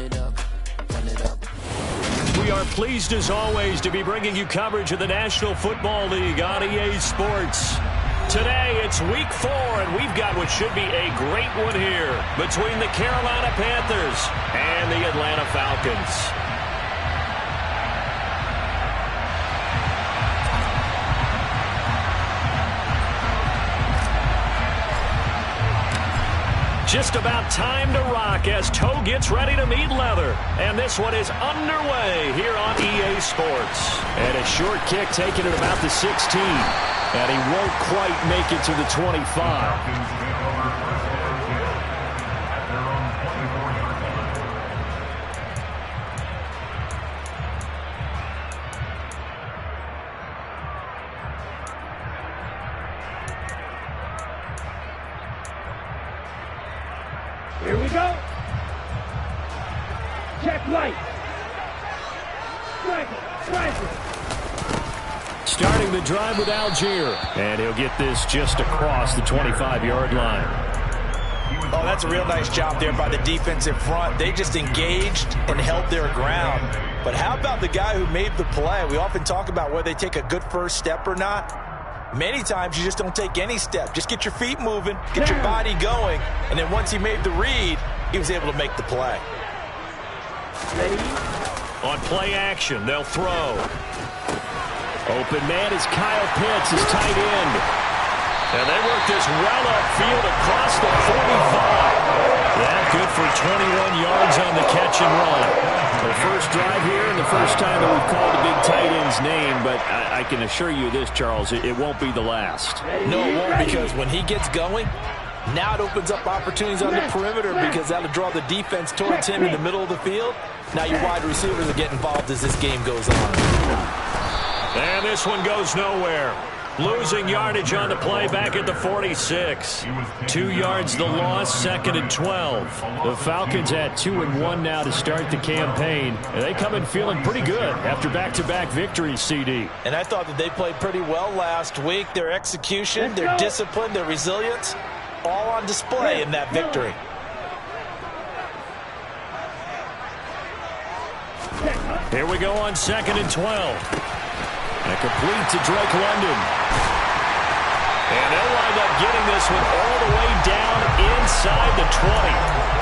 We are pleased as always to be bringing you coverage of the National Football League on EA Sports. Today it's week 4 and we've got what should be a great one here between the Carolina Panthers and the Atlanta Falcons. Just about time to rock as toe gets ready to meet leather. And this one is underway here on EA Sports. And a short kick taken at about the 16. And he won't quite make it to the 25. Here we go. Check light. Striker. Starting the drive with Algier. And he'll get this just across the 25-yard line. Oh, that's a real nice job there by the defensive front. They just engaged and held their ground. But how about the guy who made the play? We often talk about whether they take a good first step or not. Many times you just don't take any step. Just get your feet moving, get your body going, and then once he made the read, he was able to make the play. On play action, they'll throw. Open man is Kyle Pitts, his tight end. And they work this well upfield across the 45. That good for 21 yards on the catch and run. The first drive here and the first time that we've called a big tight end's name, but I can assure you this, Charles, it won't be the last. No, it won't, because when he gets going, now it opens up opportunities on the perimeter because that'll draw the defense towards him in the middle of the field. Now your wide receivers will get involved as this game goes on. And this one goes nowhere. Losing yardage on the play back at the 46. 2 yards the loss, 2nd and 12. The Falcons at 2-1 now to start the campaign. And they come in feeling pretty good after back-to-back victories, CD. And I thought that they played pretty well last week. Their execution, their discipline, their resilience, all on display in that victory. Here we go on 2nd and 12. And complete to Drake London. And they'll wind up getting this one all the way down inside the 20.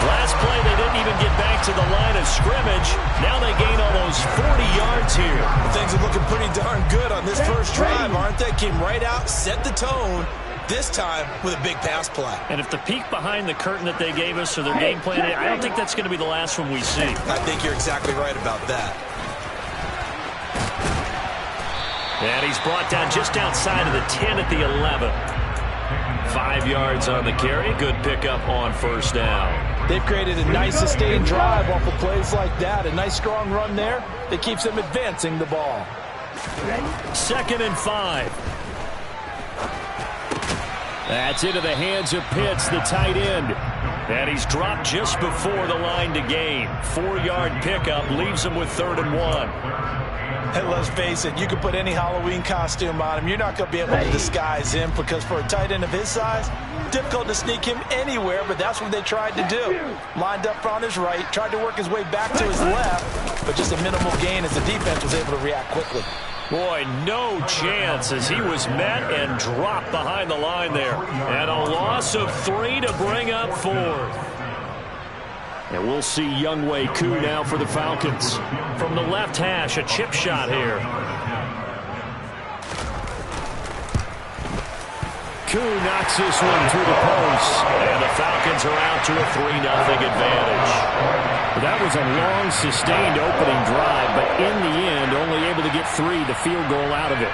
Last play, they didn't even get back to the line of scrimmage. Now they gain almost 40 yards here. Things are looking pretty darn good on this first drive, aren't they? Came right out, set the tone, this time with a big pass play. And if the peek behind the curtain that they gave us or their game plan, I don't think that's going to be the last one we see. I think you're exactly right about that. And he's brought down just outside of the 10 at the 11. 5 yards on the carry. Good pickup on first down. They've created a nice sustained drive off of plays like that. A nice strong run there that keeps them advancing the ball. 2nd and 5. That's into the hands of Pitts, the tight end. And he's dropped just before the line to gain. 4-yard pickup leaves him with 3rd and 1. And let's face it, you can put any Halloween costume on him. You're not going to be able to disguise him because for a tight end of his size, difficult to sneak him anywhere, but that's what they tried to do. Lined up on his right, tried to work his way back to his left, but just a minimal gain as the defense was able to react quickly. Boy, no chance as he was met and dropped behind the line there. And a loss of 3 to bring up 4th. And we'll see Younghoe Koo now for the Falcons. From the left hash, a chip shot here. Koo knocks this one through the post. And the Falcons are out to a 3-0 advantage. That was a long, sustained opening drive, but in the end, only able to get 3, the field goal out of it.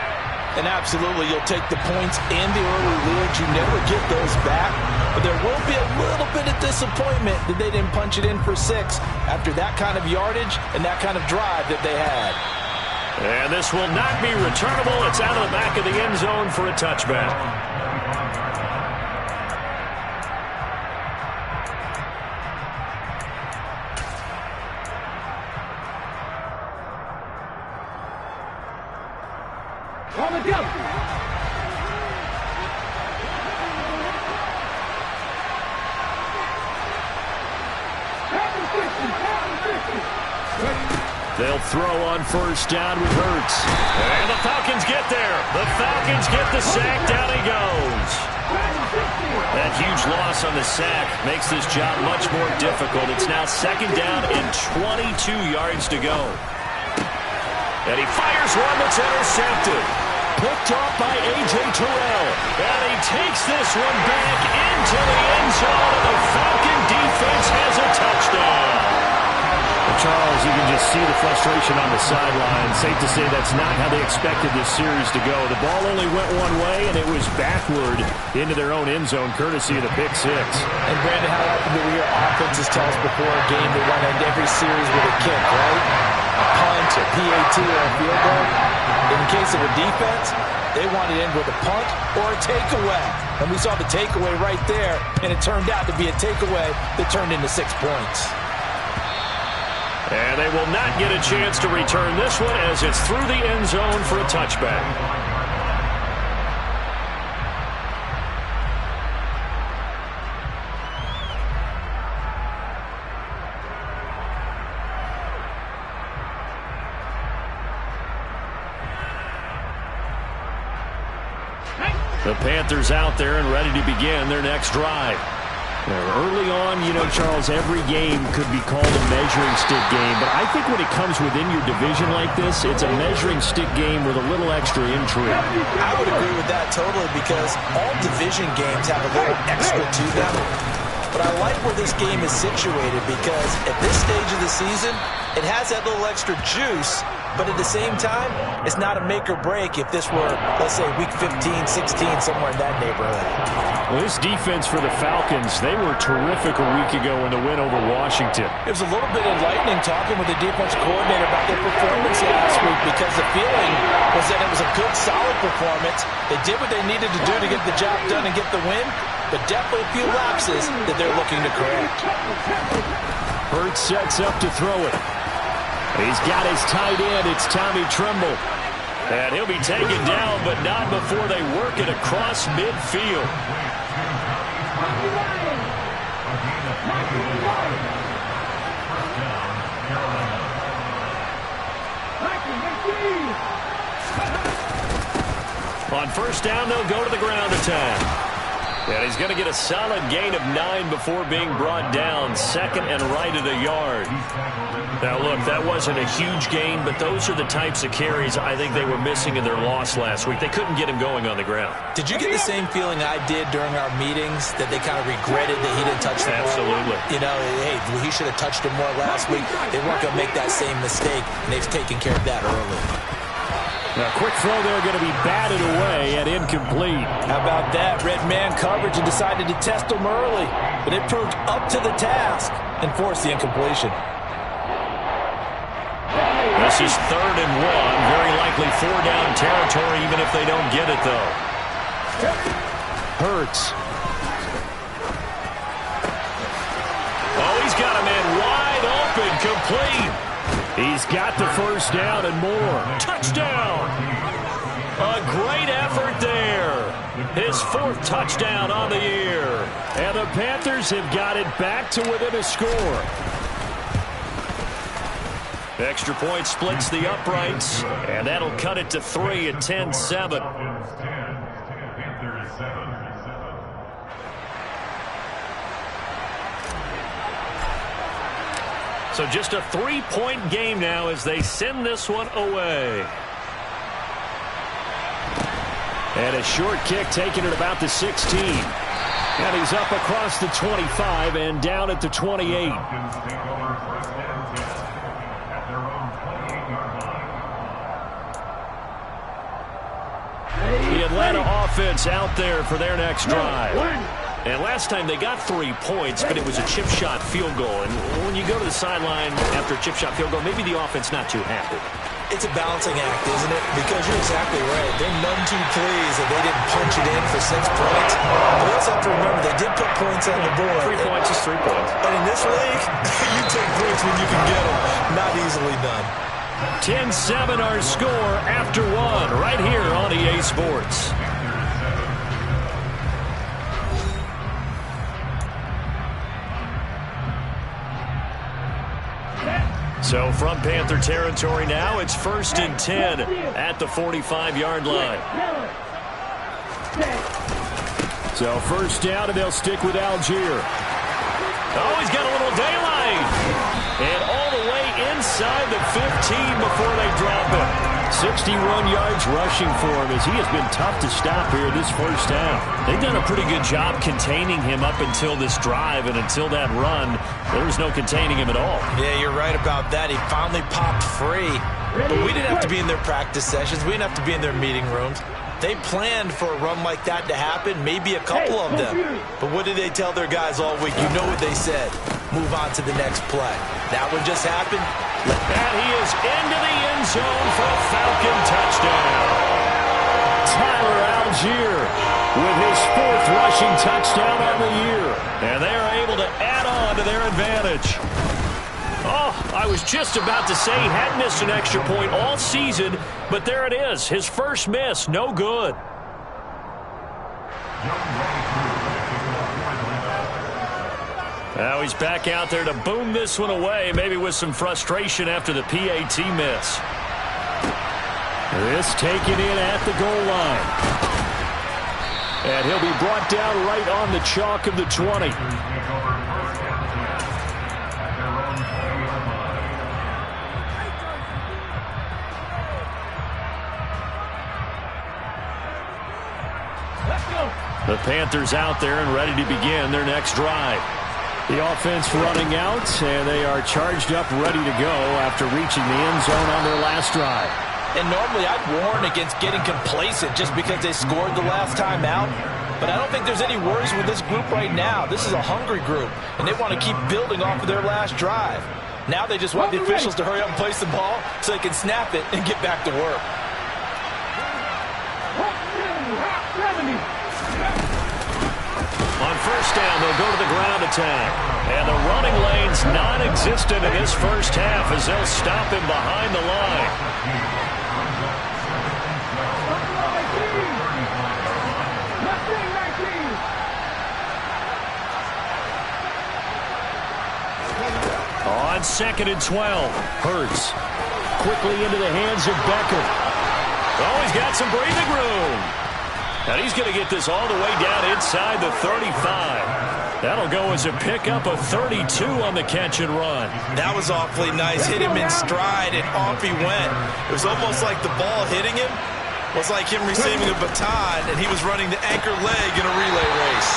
And absolutely, you'll take the points and the early leads. You never get those back. But there will be a little bit of disappointment that they didn't punch it in for 6 after that kind of yardage and that kind of drive that they had. And this will not be returnable. It's out of the back of the end zone for a touchback. On the jump. Captain 50. They'll throw on first down with Hurts. And the Falcons get there. The Falcons get the sack. Down he goes. That huge loss on the sack makes this job much more difficult. It's now second down and 22 yards to go. And he fires one that's intercepted. Picked off by A.J. Terrell. And he takes this one back into the end zone. And the Falcon defense has a touchdown. Charles, you can just see the frustration on the sideline. Safe to say that's not how they expected this series to go. The ball only went one way, and it was backward into their own end zone, courtesy of the pick six. And, Brandon, how often do we hear offenses tell us before a game they want to end every series with a kick, right? A punt, a PAT, or a field goal. In the case of a defense, they want to end with a punt or a takeaway. And we saw the takeaway right there, and it turned out to be a takeaway that turned into 6 points. And they will not get a chance to return this one as it's through the end zone for a touchback. The Panthers out there and ready to begin their next drive. Early on, you know, Charles, every game could be called a measuring stick game, but I think when it comes within your division like this, it's a measuring stick game with a little extra intrigue. I would agree with that totally because all division games have a little extra to them. But I like where this game is situated because at this stage of the season, it has that little extra juice, but at the same time, it's not a make or break if this were, let's say, week 15, 16, somewhere in that neighborhood. Well, this defense for the Falcons, they were terrific a week ago in the win over Washington. It was a little bit enlightening talking with the defense coordinator about their performance last week because the feeling was that it was a good, solid performance. They did what they needed to do to get the job done and get the win, but definitely a few lapses that they're looking to correct. Hurts sets up to throw it. He's got his tight end. It's Tommy Tremble. And he'll be taken down, but not before they work it across midfield. On first down, they'll go to the ground attack. And he's going to get a solid gain of 9 before being brought down. Second and right at a yard. Now, look, that wasn't a huge gain, but those are the types of carries I think they were missing in their loss last week. They couldn't get him going on the ground. Did you get the same feeling I did during our meetings, that they kind of regretted that he didn't touch the ball? Absolutely. You know, hey, he should have touched him more last week. They weren't going to make that same mistake, and they've taken care of that early. Now, quick throw there, going to be batted away and incomplete. How about that? Red man coverage and decided to test him early, but it proved up to the task and forced the incompletion. This is 3rd and 1. Very likely 4-down territory, even if they don't get it, though. Hurts. Oh, he's got a man wide open, complete. He's got the first down and more. Touchdown! A great effort there. His 4th touchdown on the year. And the Panthers have got it back to within a score. Extra point splits the uprights, and that'll cut it to 3 at 10-7. So just a 3-point game now as they send this one away. And a short kick taken at about the 16. And he's up across the 25 and down at the 28. The Atlanta offense out there for their next drive. And last time they got 3 points, but it was a chip shot field goal. And when you go to the sideline after a chip shot field goal, maybe the offense not too happy. It's a balancing act, isn't it? Because you're exactly right. They're none too pleased that they didn't punch it in for 6 points. But we also have to remember they did put points on the board. 3 points is 3 points. And in this league, you take points when you can get them. Not easily done. 10-7 our score after 1 right here on EA Sports. So from Panther territory now, it's 1st and 10 at the 45-yard line. So first down, and they'll stick with Algier. Oh, he's got a little daylight. And all the way inside the 15 before they drop it. 61 yards rushing for him as he has been tough to stop here this first half. They've done a pretty good job containing him up until this drive, and until that run, there was no containing him at all. Yeah, you're right about that. He finally popped free. But we didn't have to be in their practice sessions. We didn't have to be in their meeting rooms. They planned for a run like that to happen, maybe a couple of them. But what did they tell their guys all week? You know what they said. Move on to the next play. That one just happened. And he is into the end zone for a Falcon touchdown. Tyler Algier with his 4th rushing touchdown on the year. And they are able to add on to their advantage. Oh, I was just about to say he hadn't missed an extra point all season, but there it is. His first miss, no good. Now he's back out there to boom this one away, maybe with some frustration after the PAT miss. This taken in at the goal line. And he'll be brought down right on the chalk of the 20. The Panthers out there and ready to begin their next drive. The offense running out, and they are charged up, ready to go after reaching the end zone on their last drive. And normally I'd warn against getting complacent just because they scored the last time out. But I don't think there's any worries with this group right now. This is a hungry group, and they want to keep building off of their last drive. Now they just want the officials to hurry up and place the ball so they can snap it and get back to work. On first down, they'll go to the ground attack. And the running lane's non-existent in this first half as they'll stop him behind the line. On 2nd and 12, Hurts quickly into the hands of Becker. Oh, he's got some breathing room. And he's going to get this all the way down inside the 35. That'll go as a pickup of 32 on the catch and run. That was awfully nice. Hit him in stride, and off he went. It was almost like the ball hitting him was like him receiving a baton, and he was running the anchor leg in a relay race.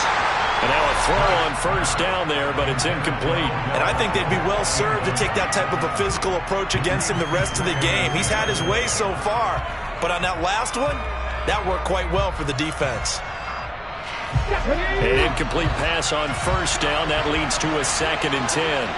And now a throw on first down there, but it's incomplete. And I think they'd be well served to take that type of a physical approach against him the rest of the game. He's had his way so far, but on that last one, that worked quite well for the defense. An incomplete pass on first down. That leads to a 2nd and 10.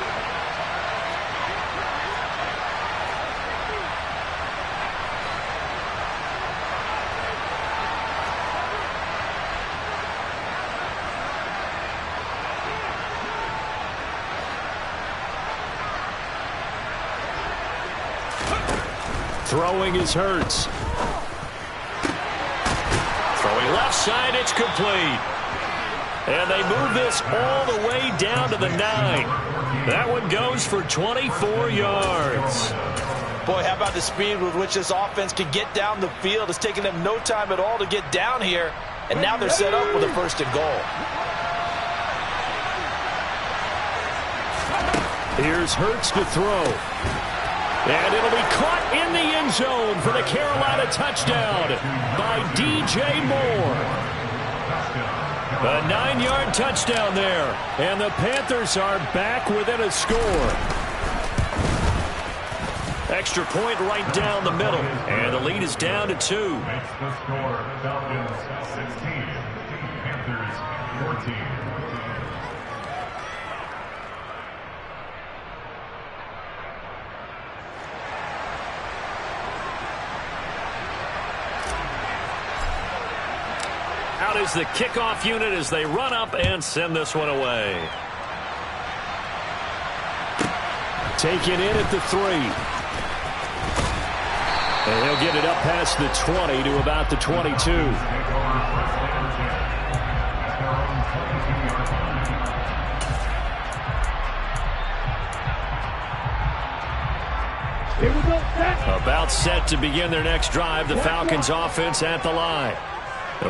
Throwing is Hurts. Throwing left side, it's complete. And they move this all the way down to the 9. That one goes for 24 yards. Boy, how about the speed with which this offense can get down the field? It's taken them no time at all to get down here. And now they're set up with a 1st and goal. Here's Hurts to throw. And it'll be caught in the end zone for the Carolina touchdown by DJ Moore. A 9-yard touchdown there. And the Panthers are back within a score. Extra point right down the middle. And the lead is down to 2. Makes the score Falcons 16, Panthers 14. Out is the kickoff unit as they run up and send this one away. Taken in at the 3. And he'll get it up past the 20 to about the 22. Here we go. Set. About set to begin their next drive. The Falcons offense at the line.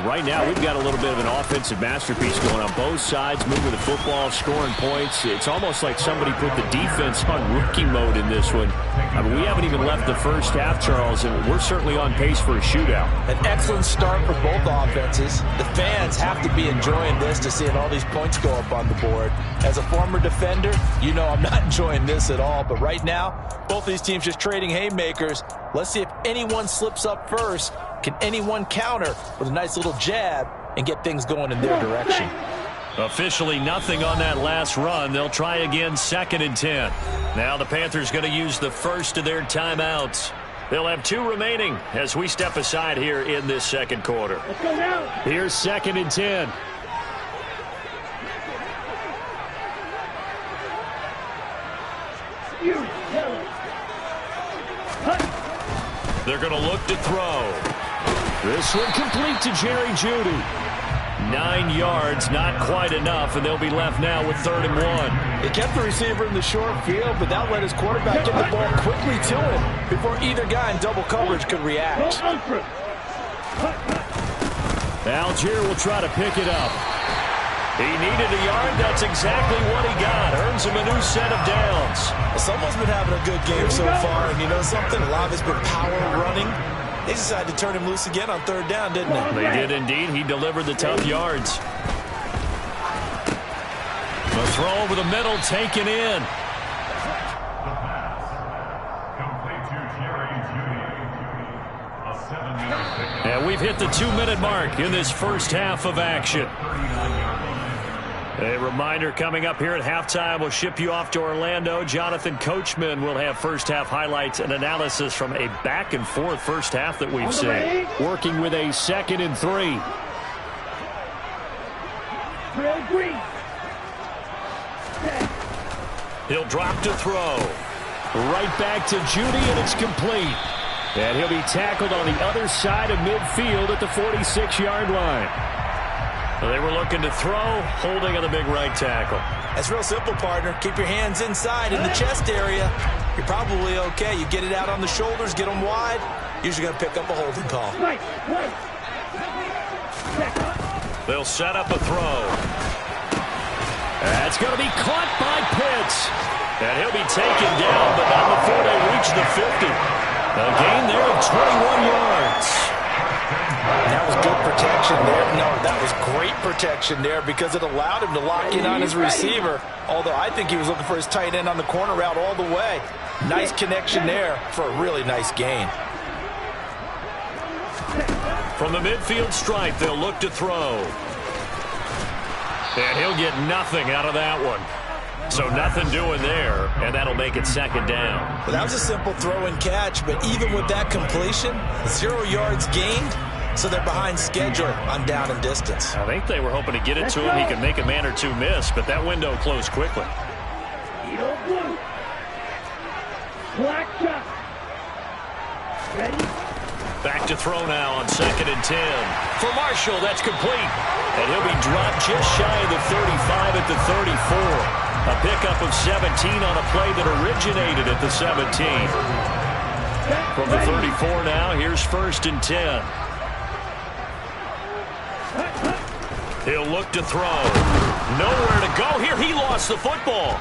Right now, we've got a little bit of an offensive masterpiece going on both sides, moving the football, scoring points. It's almost like somebody put the defense on rookie mode in this one. I mean, we haven't even left the first half, Charles, and we're certainly on pace for a shootout. An excellent start for both offenses. The fans have to be enjoying this to seeing all these points go up on the board. As a former defender, you know I'm not enjoying this at all. But right now, both these teams just trading haymakers. Let's see if anyone slips up first. Can anyone counter with a nice little jab and get things going in their direction? Officially nothing on that last run. They'll try again, 2nd and 10. Now the Panthers going to use the first of their timeouts. They'll have 2 remaining as we step aside here in this second quarter. Let's go now. Here's 2nd and 10. They're going to look to throw. This one complete to Jerry Jeudy. 9 yards, not quite enough, and they'll be left now with 3rd and 1. They kept the receiver in the short field, but that let his quarterback get the ball quickly to him before either guy in double coverage could react. Algier will try to pick it up. He needed a yard. That's exactly what he got. Earns him a new set of downs. Someone's been having a good game so far, and you know something? A lot of it's been power running. They decided to turn him loose again on 3rd down, didn't they? They did indeed. He delivered the tough yards. The throw over the middle taken in. The pass. Complete to Jerry Jeudy. A 7-yard pickup. And we've hit the 2-minute mark in this first half of action. A reminder coming up here at halftime. We'll ship you off to Orlando. Jonathan Coachman will have first half highlights and analysis from a back-and-forth first half that we've seen. Working with a 2nd and 3. He'll drop to throw. Right back to Jeudy, and it's complete. And he'll be tackled on the other side of midfield at the 46-yard line. They were looking to throw, holding on the big right tackle. That's real simple, partner. Keep your hands inside in the chest area. You're probably okay. You get it out on the shoulders, get them wide. Usually going to pick up a holding call. They'll set up a throw. That's going to be caught by Pitts. And he'll be taken down, but not before they reach the 50. A gain there of 21 yards. That was good protection there. No, that was great protection there because it allowed him to lock in on his receiver. Although I think he was looking for his tight end on the corner route all the way. Nice connection there for a really nice gain. From the midfield stripe, they'll look to throw. And he'll get nothing out of that one. So nothing doing there, and that'll make it 2nd down. Well, that was a simple throw and catch, but even with that completion, 0 yards gained. So they're behind schedule on down and distance. I think they were hoping to get it to him. He could make a man or two miss, but that window closed quickly. Black shot. Ready? Back to throw now on 2nd and 10. For Marshall, that's complete. And he'll be dropped just shy of the 35 at the 34. A pickup of 17 on a play that originated at the 17. From the 34 now, here's 1st and 10. He'll look to throw. Nowhere to go here. He lost the football.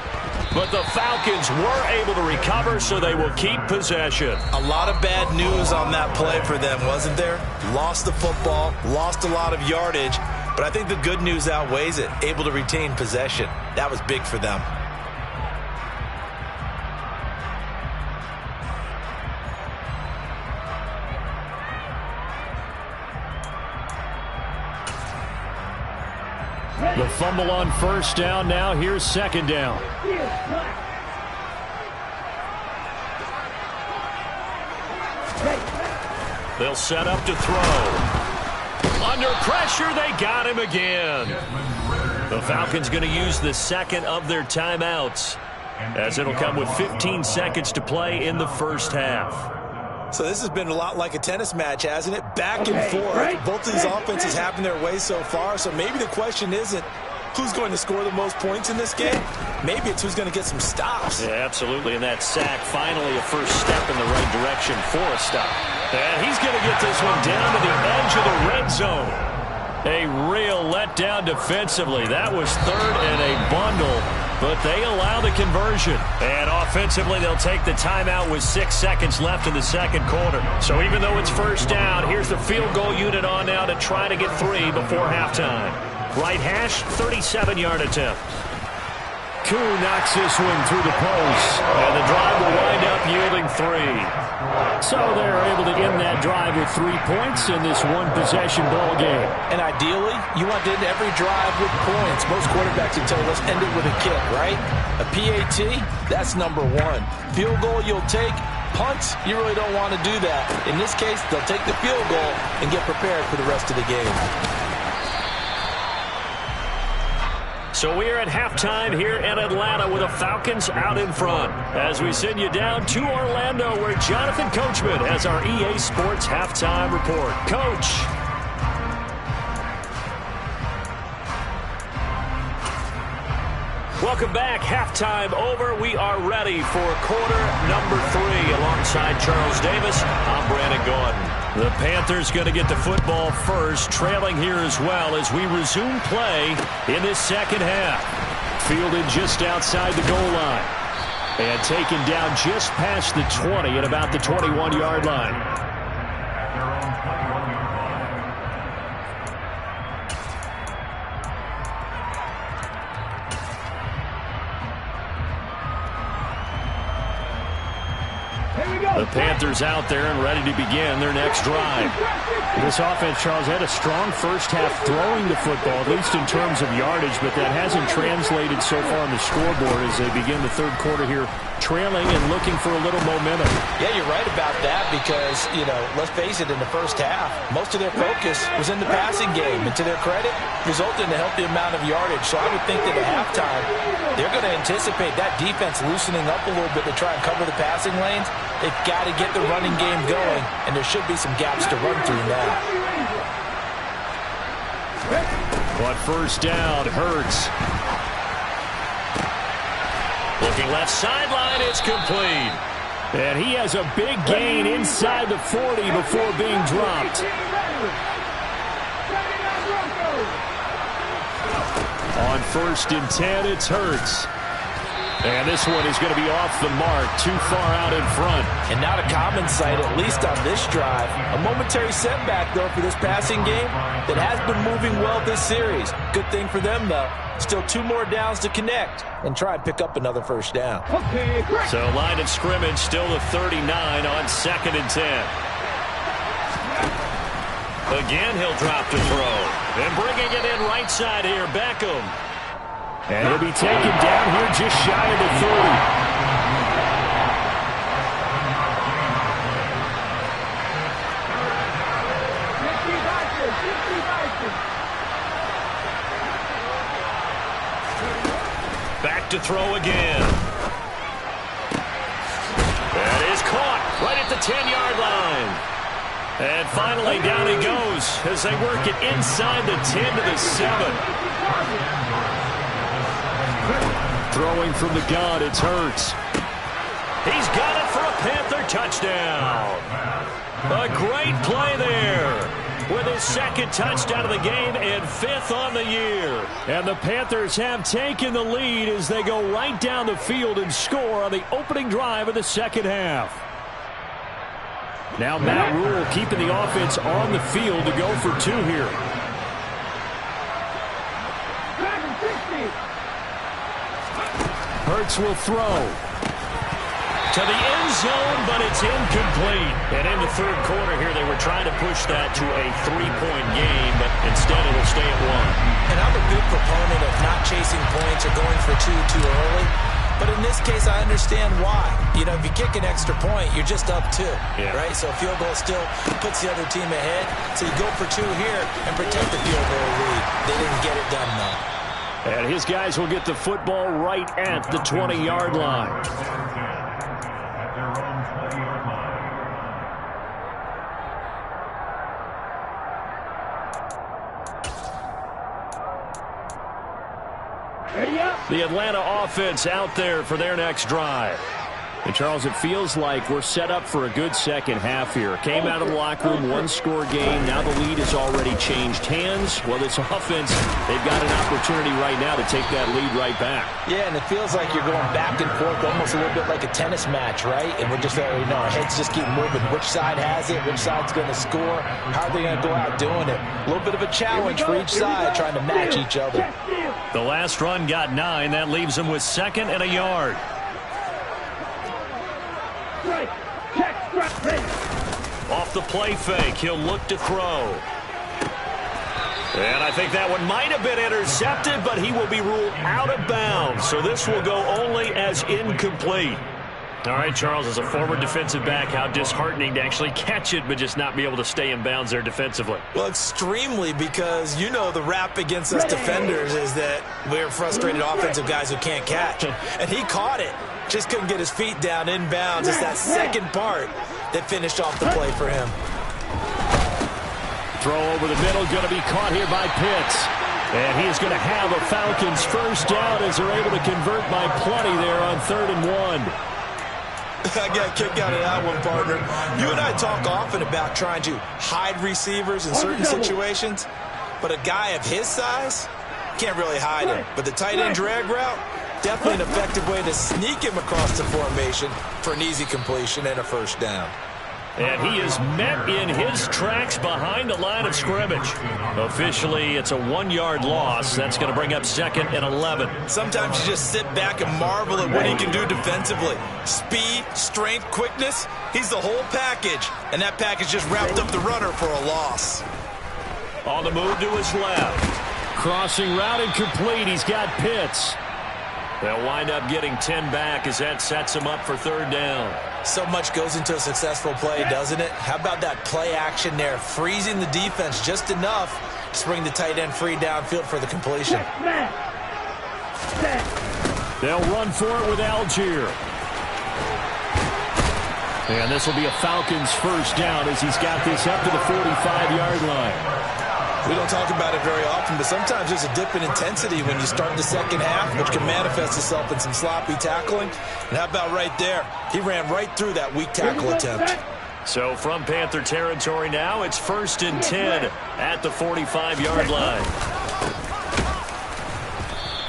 But the Falcons were able to recover, so they will keep possession. A lot of bad news on that play for them, wasn't there? Lost the football, lost a lot of yardage, but I think the good news outweighs it. Able to retain possession. That was big for them. The fumble on 1st down. Now here's 2nd down. They'll set up to throw. Under pressure, they got him again. The Falcons going to use the 2nd of their timeouts, as it'll come with 15 seconds to play in the first half. So this has been a lot like a tennis match, hasn't it? Back and forth. Both of these offenses having their way so far, so maybe the question isn't, who's going to score the most points in this game? Maybe it's who's going to get some stops. Yeah, absolutely. And that sack, finally a first step in the right direction for a stop. And he's going to get this one down to the edge of the red zone. A real letdown defensively. That was third and a bundle, but they allow the conversion. And offensively, they'll take the timeout with 6 seconds left in the second quarter. So even though it's first down, here's the field goal unit on now to try to get 3 before halftime. Right hash, 37-yard attempt. Koo knocks this one through the post, and the drive will wind up yielding 3. So they're able to end that drive with 3 points in this one-possession ball game. And ideally, you want to end every drive with points. Most quarterbacks would tell you, let's end it with a kick, right? A PAT, that's number 1. Field goal you'll take. Punts, you really don't want to do that. In this case, they'll take the field goal and get prepared for the rest of the game. So we are at halftime here in Atlanta with the Falcons out in front. As we send you down to Orlando, where Jonathan Coachman has our EA Sports Halftime Report. Coach. Welcome back. Halftime over. We are ready for quarter number 3. Alongside Charles Davis, I'm Brandon Gaudin. The Panthers going to get the football first, trailing here as well as we resume play in this second half. Fielded just outside the goal line. And taken down just past the 20 at about the 21-yard line. At their own 21-yard line. The Panthers out there and ready to begin their next drive. This offense, Charles, had a strong first half throwing the football, at least in terms of yardage, but that hasn't translated so far on the scoreboard as they begin the third quarter here, trailing and looking for a little momentum. Yeah, you're right about that because, let's face it, in the first half, most of their focus was in the passing game. And to their credit, resulted in a healthy amount of yardage. So I would think that at halftime, they're going to anticipate that defense loosening up a little bit to try and cover the passing lanes. They've got to get the running game going, and there should be some gaps to run through now. But first down, Hurts. Looking left sideline, it's complete. And he has a big gain inside the 40 before being dropped. On 1st and 10, it's Hurts. And this one is going to be off the mark, too far out in front. And not a common sight, at least on this drive. A momentary setback, though, for this passing game that has been moving well this series. Good thing for them, though. Still 2 more downs to connect and try and pick up another first down. So line of scrimmage still the 39 on 2nd and 10. Again, he'll drop to throw. And bringing it in right side here, Beckham. And he'll be taken down here just shy of the 30. Back to throw again. That is caught right at the 10-yard line. And finally, down he goes as they work it inside the 10 to the 7. Throwing from the gun, it's Hurts. He's got it for a Panther touchdown. A great play there with his 2nd touchdown of the game and 5th on the year. And the Panthers have taken the lead as they go right down the field and score on the opening drive of the second half. Now Matt Rule keeping the offense on the field to go for 2 here. Hurts will throw. To the end zone, but it's incomplete. And in the third quarter here, they were trying to push that to a 3-point game, but instead it'll stay at 1. And I'm a big proponent of not chasing points or going for 2 too early. But in this case, I understand why. If you kick an extra point, you're just up 2, right? So a field goal still puts the other team ahead. So you go for 2 here and protect the field goal lead. They didn't get it done, though. And his guys will get the football right at the 20-yard line. At their own 20-yard line. The Atlanta offense out there for their next drive. And, Charles, it feels like we're set up for a good second half here. Came out of the locker room, one-score game. Now the lead has already changed hands. Well, this offense, they've got an opportunity right now to take that lead right back. Yeah, and it feels like you're going back and forth almost a little bit like a tennis match, right? And we're just, our heads just keep moving. Which side has it? Which side's going to score? How are they going to go out doing it? A little bit of a challenge for each side trying to match each other. The last run got 9. That leaves them with 2nd and a yard. Off the play fake, he'll look to throw. And I think that one might have been intercepted, but he will be ruled out of bounds. So this will go only as incomplete. All right, Charles, as a former defensive back, how disheartening to actually catch it but just not be able to stay in bounds there defensively. Well, extremely, because the rap against us defenders is that we're frustrated offensive guys who can't catch. And he caught it. Just couldn't get his feet down in bounds. It's that second part that finished off the play for him. Throw over the middle, going to be caught here by Pitts. And he is going to have a Falcons first down as they're able to convert by plenty there on 3rd and 1. I got a kick out of that one, partner. You and I talk often about trying to hide receivers in certain situations, but a guy of his size can't really hide him. But the tight end drag route, definitely an effective way to sneak him across the formation for an easy completion and a first down. And he is met in his tracks behind the line of scrimmage. Officially, it's a 1-yard loss. That's going to bring up 2nd and 11. Sometimes you just sit back and marvel at what he can do defensively. Speed, strength, quickness, he's the whole package. And that package just wrapped up the runner for a loss. On the move to his left. Crossing route incomplete. He's got Pitts. They'll wind up getting 10 back as that sets him up for 3rd down. So much goes into a successful play, doesn't it? How about that play action there, freezing the defense just enough to bring the tight end free downfield for the completion. They'll run for it with Algier. And this will be a Falcons first down as he's got this up to the 45-yard line. We don't talk about it very often, but sometimes there's a dip in intensity when you start the second half, which can manifest itself in some sloppy tackling. And how about right there? He ran right through that weak tackle attempt. So from Panther territory now, it's 1st and 10 at the 45-yard line.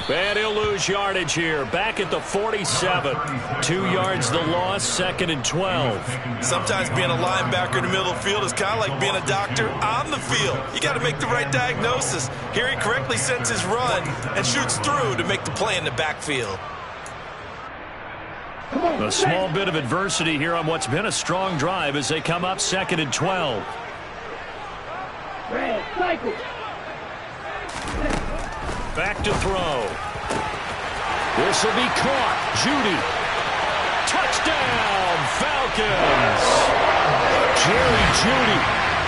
And he'll lose yardage here. Back at the 47. 2 yards the loss, 2nd and 12. Sometimes being a linebacker in the middle of the field is kind of like being a doctor on the field. You got to make the right diagnosis. Here he correctly sets his run and shoots through to make the play in the backfield. A small bit of adversity here on what's been a strong drive as they come up 2nd and 12. Back to throw. This will be caught. Jeudy. Touchdown, Falcons. Jerry Jeudy,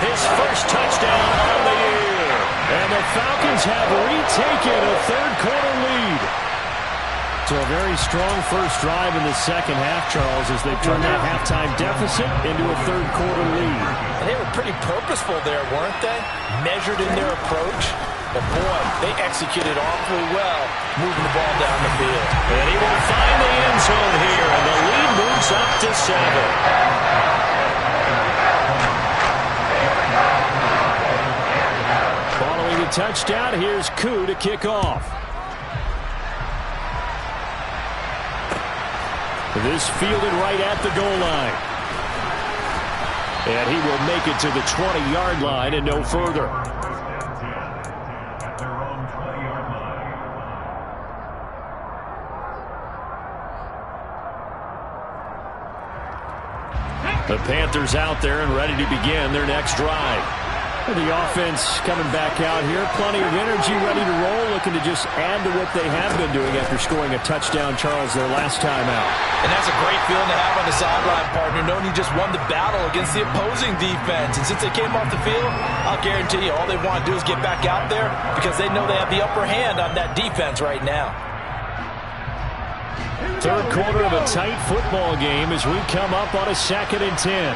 his first touchdown on the year. And the Falcons have retaken a third-quarter lead. So a very strong first drive in the second half, Charles, as they've turned that halftime deficit into a third-quarter lead. And they were pretty purposeful there, weren't they? Measured in their approach. But, boy, they executed awfully well, moving the ball down the field. And he will find the end zone here, and the lead moves up to 7. Following the touchdown, here's Koo to kick off. This fielded right at the goal line. And he will make it to the 20-yard line and no further. The Panthers out there and ready to begin their next drive. The offense coming back out here. Plenty of energy, ready to roll, looking to just add to what they have been doing after scoring a touchdown, Charles, their last time out. And that's a great feeling to have on the sideline, partner, knowing you just won the battle against the opposing defense. And since they came off the field, I'll guarantee you all they want to do is get back out there because they know they have the upper hand on that defense right now. Third quarter of a tight football game as we come up on a 2nd and 10.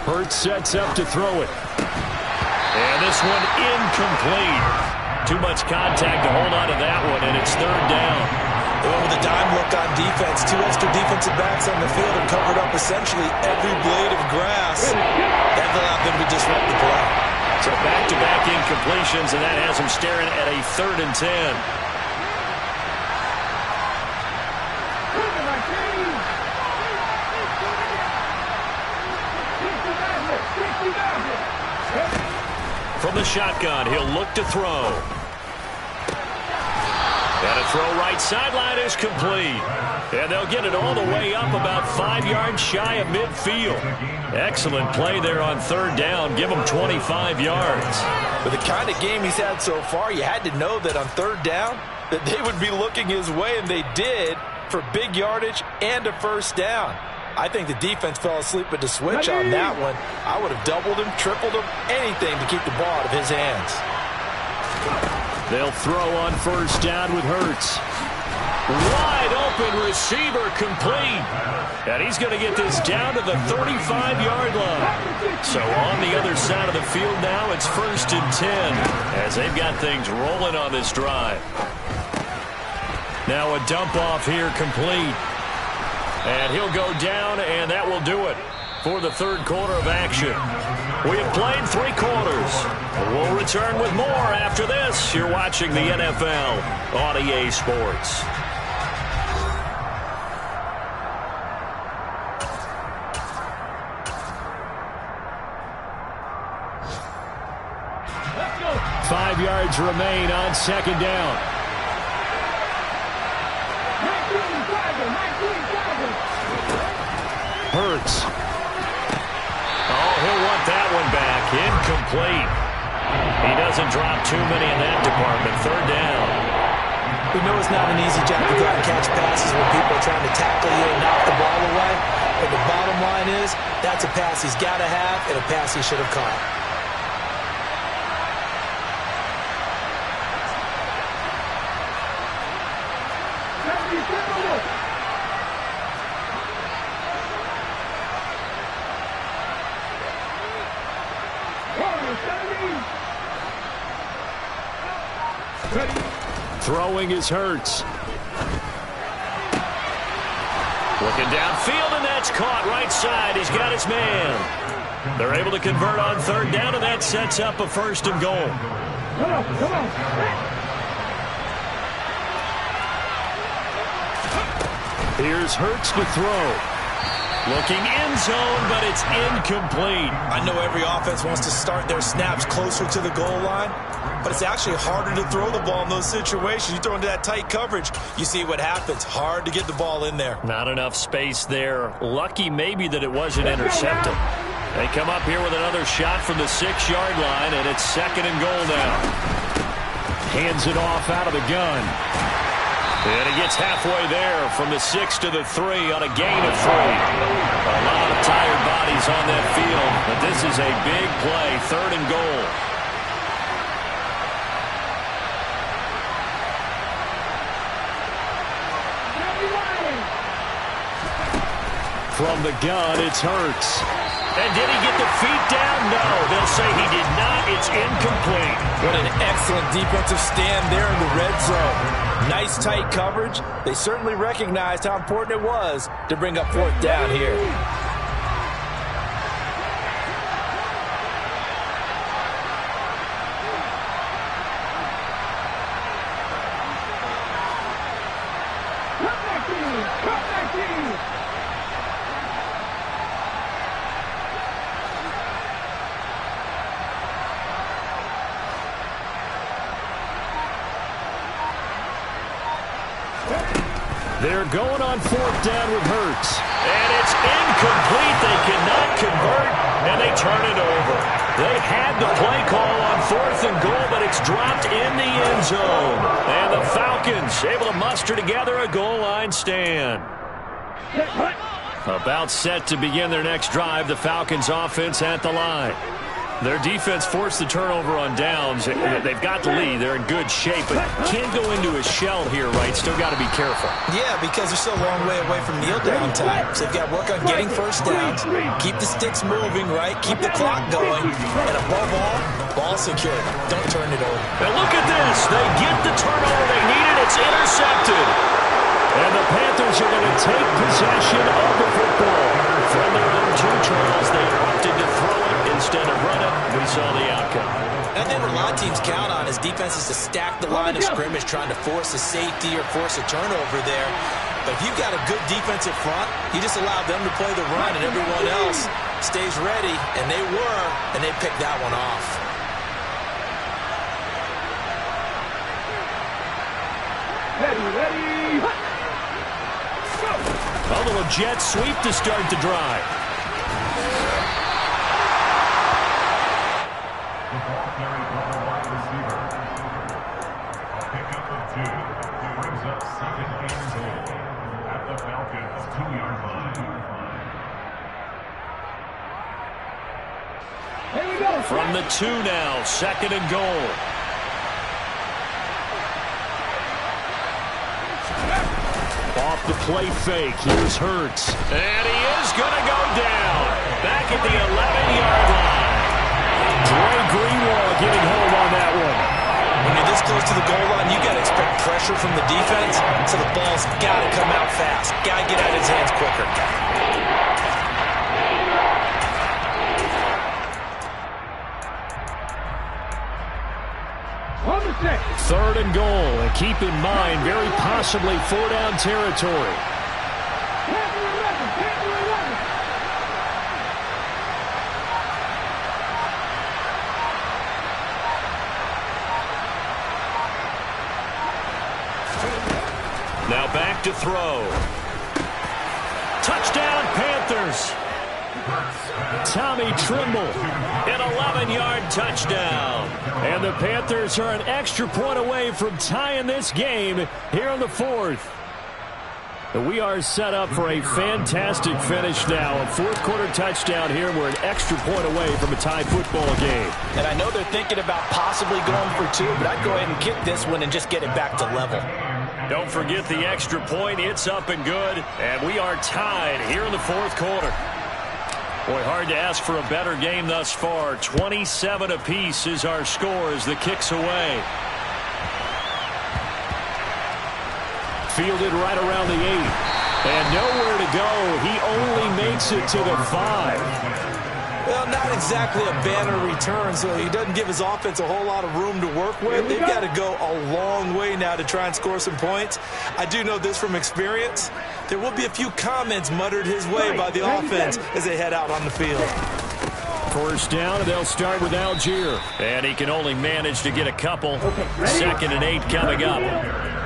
Hurts sets up to throw it. And this one incomplete. Too much contact to hold on to that one, and it's third down. They went with a dime look on defense. 2 extra defensive backs on the field and covered up essentially every blade of grass. That allowed them to disrupt the play. So back-to-back incompletions, and that has them staring at a 3rd and 10. From the shotgun, he'll look to throw. And a throw right sideline is complete. And they'll get it all the way up about 5 yards shy of midfield. Excellent play there on 3rd down. Give him 25 yards. With the kind of game he's had so far, you had to know that on 3rd down that they would be looking his way, and they did, for big yardage and a 1st down. I think the defense fell asleep at the switch on that one. I would have doubled him, tripled him, anything to keep the ball out of his hands. They'll throw on 1st down with Hurts. Wide open receiver complete. And he's going to get this down to the 35-yard line. So on the other side of the field now, it's 1st and 10 as they've got things rolling on this drive. Now a dump off here complete. And he'll go down, and that will do it for the 3rd quarter of action. We have played 3 quarters. We'll return with more after this. You're watching the NFL on EA Sports. Let's go. 5 yards remain on 2nd down. 19 Hurts. Oh, he'll want that one back. Incomplete. He doesn't drop too many in that department. 3rd down. We know it's not an easy job to go out and catch passes when people are trying to tackle you and knock the ball away. But the bottom line is, that's a pass he's got to have and a pass he should have caught. Throwing is Hurts. Looking downfield, and that's caught right side. He's got his man. They're able to convert on 3rd down, and that sets up a 1st and goal. Come on. Here's Hurts to throw. Looking end zone, but it's incomplete. I know every offense wants to start their snaps closer to the goal line, but it's actually harder to throw the ball in those situations. You throw into that tight coverage, you see what happens. Hard to get the ball in there. Not enough space there. Lucky maybe that it wasn't intercepted. They come up here with another shot from the 6-yard line, and it's 2nd and goal now. Hands it off out of the gun. And he gets halfway there from the 6 to the 3 on a gain of 3. A lot of tired bodies on that field, but this is a big play, 3rd and goal. From the gun, it's Hurts. And did he get the feet down? No. They'll say he did not. It's incomplete. What an excellent defensive stand there in the red zone. Nice tight coverage. They certainly recognized how important it was to bring up 4th down here. They're going on 4th down with Hurts. And it's incomplete. They cannot convert, and they turn it over. They had the play call on 4th and goal, but it's dropped in the end zone. And the Falcons able to muster together a goal line stand. About set to begin their next drive. The Falcons offense at the line. Their defense forced the turnover on downs. They've got the lead. They're in good shape, but can't go into a shell here, right? Still got to be careful. Yeah, because they're still a long way away from kneel down time. So they've got to work on getting first downs, keep the sticks moving, right? Keep the clock going, and above all, ball secure. Don't turn it over. And look at this. They get the turnover they needed. It's intercepted. And the Panthers are going to take possession of the football. From their own 2, Charles, they opted to throw it instead of run it. We saw the outcome. I think what a lot of teams count on is defenses to stack the line of scrimmage, trying to force a safety or force a turnover there. But if you've got a good defensive front, you just allow them to play the run, and everyone else stays ready, and they were, and they picked that one off. Ready. A little jet sweep to start the drive. The ball carried by the wide receiver. A pickup of 2. Brings up second and goal at the Falcons' 2-yard line. Here we go. From the 2 now, second and goal. Off the play fake, here's Hurts. And he is going to go down. Back at the 11-yard line. Dre Greenlaw getting hold on that one. When you're this close to the goal line, you got to expect pressure from the defense, so the ball's got to come out fast. Got to get out of his hands quicker. Third and goal, and keep in mind, very possibly 4-down territory. Now back to throw. Touchdown, Panthers. Tommy Tremble, an 11-yard touchdown. And the Panthers are an extra point away from tying this game here in the 4th. We are set up for a fantastic finish now. A fourth-quarter touchdown here. We're an extra point away from a tie football game. And I know they're thinking about possibly going for 2, but I'd go ahead and kick this one and just get it back to level. Don't forget the extra point. It's up and good. And we are tied here in the fourth quarter. Boy, hard to ask for a better game thus far. 27 apiece is our score as the kick's away. Fielded right around the 8. And nowhere to go. He only makes it to the 5. Well, not exactly a banner return, so he doesn't give his offense a whole lot of room to work with. They've got to go a long way now to try and score some points. I do know this from experience. There will be a few comments muttered his way by the offense as they head out on the field. First down, and they'll start with Algier. And he can only manage to get a couple. 2nd and 8 coming up.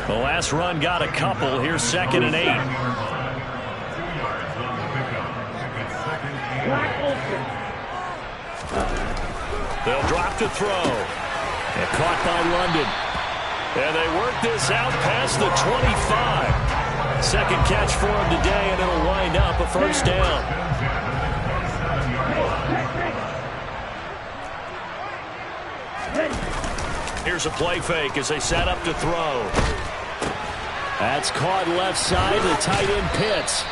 The last run got a couple. Here's 2nd and 8. They'll drop to throw. And caught by London. And they work this out past the 25. Second catch for him today, and it'll wind up a first down. Here's a play fake as they set up to throw. That's caught left side. The tight end Pitts.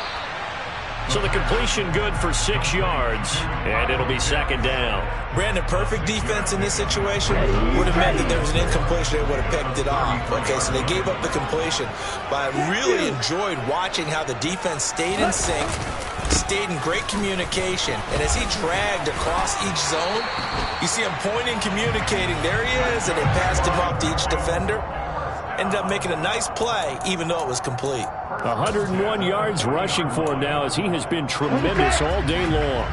So the completion good for 6 yards, and it'll be second down. Brandon, perfect defense in this situation would have meant that there was an incompletion. They would have picked it off. Okay, so they gave up the completion. But I really enjoyed watching how the defense stayed in sync, stayed in great communication. And as he dragged across each zone, you see him pointing, communicating. There he is, and they passed him off to each defender. Ended up making a nice play, even though it was complete. 101 yards rushing for him now as he has been tremendous all day long.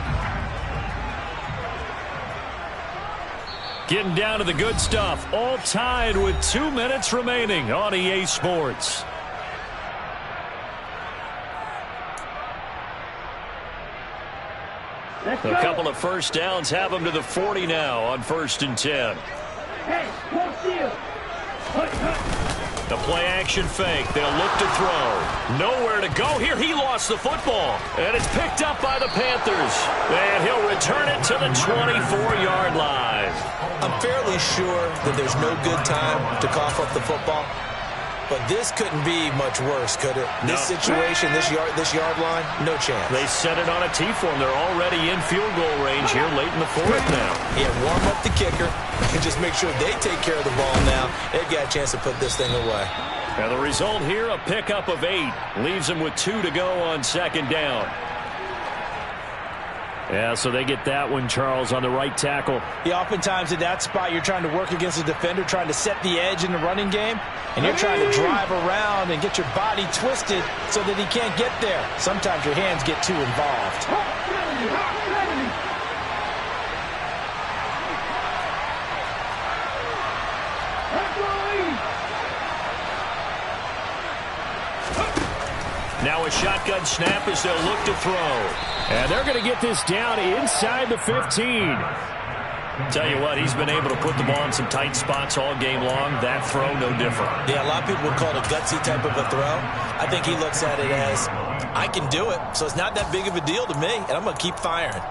Getting down to the good stuff. All tied with 2 minutes remaining on EA Sports. A couple of first downs have them to the 40 now on 1st and 10. Hey, what's you? The play-action fake. They'll look to throw. Nowhere to go here. He lost the football. And it's picked up by the Panthers. And he'll return it to the 24-yard line. I'm fairly sure that there's no good time to cough up the football, but this couldn't be much worse, could it? No. This situation, this yard line, no chance. They set it on a T-form. They're already in field goal range here late in the fourth now. Yeah, warm up the kicker and just make sure they take care of the ball now. They've got a chance to put this thing away. Now the result here, a pickup of 8. Leaves them with 2 to go on second down. Yeah, so they get that one, Charles, on the right tackle. Yeah, oftentimes at that spot, you're trying to work against a defender, trying to set the edge in the running game, and you're trying to drive around and get your body twisted so that he can't get there. Sometimes your hands get too involved. Now a shotgun snap as they'll look to throw. And they're going to get this down inside the 15. Tell you what, he's been able to put the ball in some tight spots all game long. That throw, no different. Yeah, a lot of people would call it a gutsy type of a throw. I think he looks at it as, I can do it, so it's not that big of a deal to me, and I'm going to keep firing.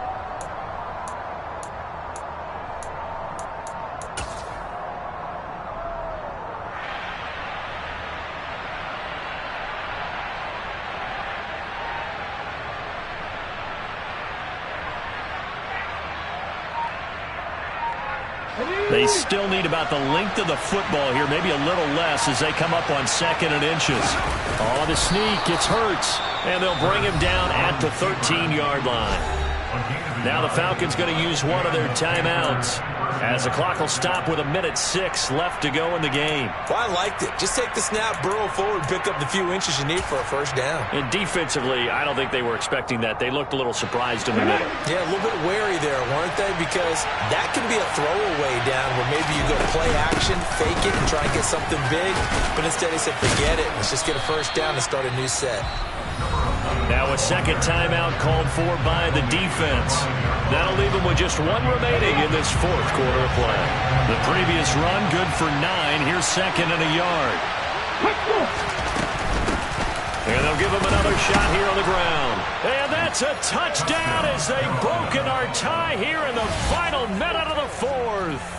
They still need about the length of the football here, maybe a little less as they come up on 2nd and inches. Oh, the sneak, it's Hurts. And they'll bring him down at the 13-yard line. Now the Falcons going to use one of their timeouts as the clock will stop with 1:06 left to go in the game. Well, I liked it. Just take the snap, burrow forward, pick up the few inches you need for a first down. And defensively, I don't think they were expecting that. They looked a little surprised in the middle. Yeah, a little bit wary there, weren't they? Because that can be a throwaway down where maybe you go play action, fake it, and try and get something big. But instead they said, forget it. Let's just get a first down and start a new set. Now a second timeout called for by the defense. That'll leave them with just 1 remaining in this fourth quarter of play. The previous run, good for 9. Here's 2nd and a yard. And they'll give him another shot here on the ground. And that's a touchdown as they've broken our tie here in the final minute of the fourth.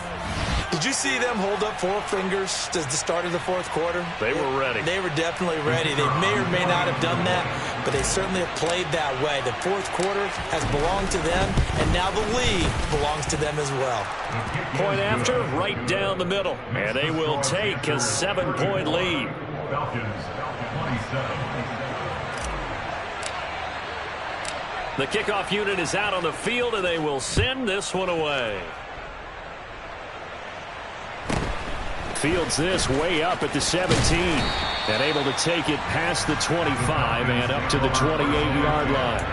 Did you see them hold up 4 fingers to the start of the fourth quarter? They were ready. They were definitely ready. They may or may not have done that, but they certainly have played that way. The fourth quarter has belonged to them, and now the lead belongs to them as well. Point after, right down the middle. And they will take a 7-point lead. Falcons, 27. The kickoff unit is out on the field, and they will send this one away. Fields this way up at the 17. And able to take it past the 25 and up to the 28-yard line.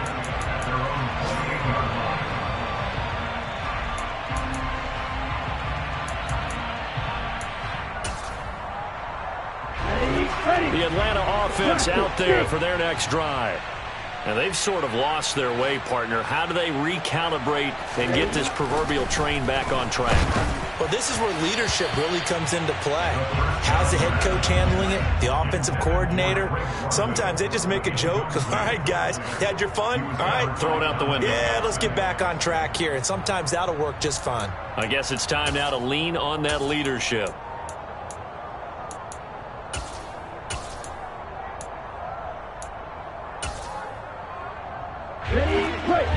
The Atlanta offense out there for their next drive. And they've sort of lost their way, partner. How do they recalibrate and get this proverbial train back on track? Well, this is where leadership really comes into play. How's the head coach handling it? The offensive coordinator? Sometimes they just make a joke. All right, guys, you had your fun? All right. Throw it out the window. Yeah, let's get back on track here. And sometimes that'll work just fine. I guess it's time now to lean on that leadership.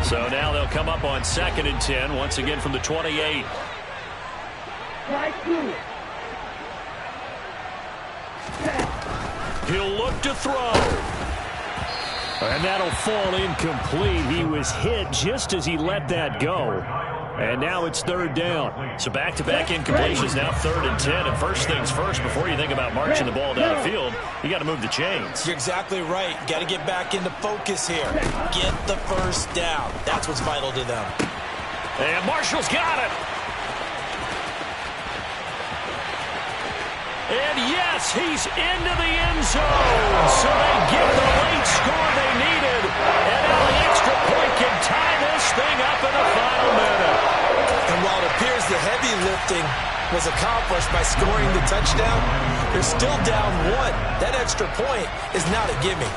So now they'll come up on 2nd and 10, once again from the 28. He'll look to throw. And that'll fall incomplete. He was hit just as he let that go. And now it's 3rd down. So back-to-back incompletions, now 3rd and 10. And first things first, before you think about marching the ball down the field, you got to move the chains. You're exactly right. Got to get back into focus here. Get the first down. That's what's vital to them. And Marshall's got it. And yes, he's into the end zone. So they get the late score they needed. And now the extra point can tie this thing up in the final minute. And while it appears the heavy lifting was accomplished by scoring the touchdown, they're still down 1. That extra point is not a gimme.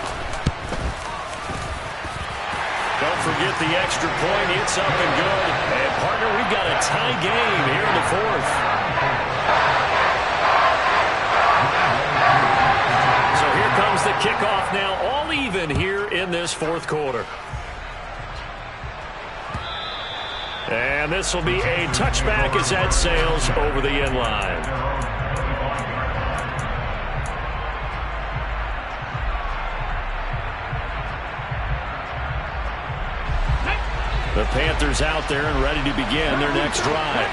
They'll forget the extra point. It's up and good. And, partner, we've got a tie game here in the fourth. So here comes the kickoff now, all even here in this fourth quarter. And this will be a touchback as that sails over the end line. The Panthers out there and ready to begin their next drive.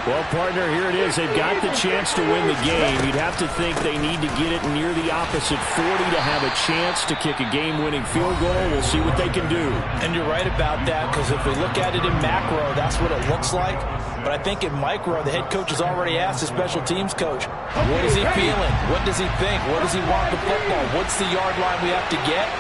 Well, partner, here it is. They've got the chance to win the game. You'd have to think they need to get it near the opposite 40 to have a chance to kick a game-winning field goal. We'll see what they can do. And you're right about that, because if we look at it in macro, that's what it looks like. But I think in micro, the head coach has already asked the special teams coach, what is he feeling? What does he think? What does he want the football? What's the yard line we have to get?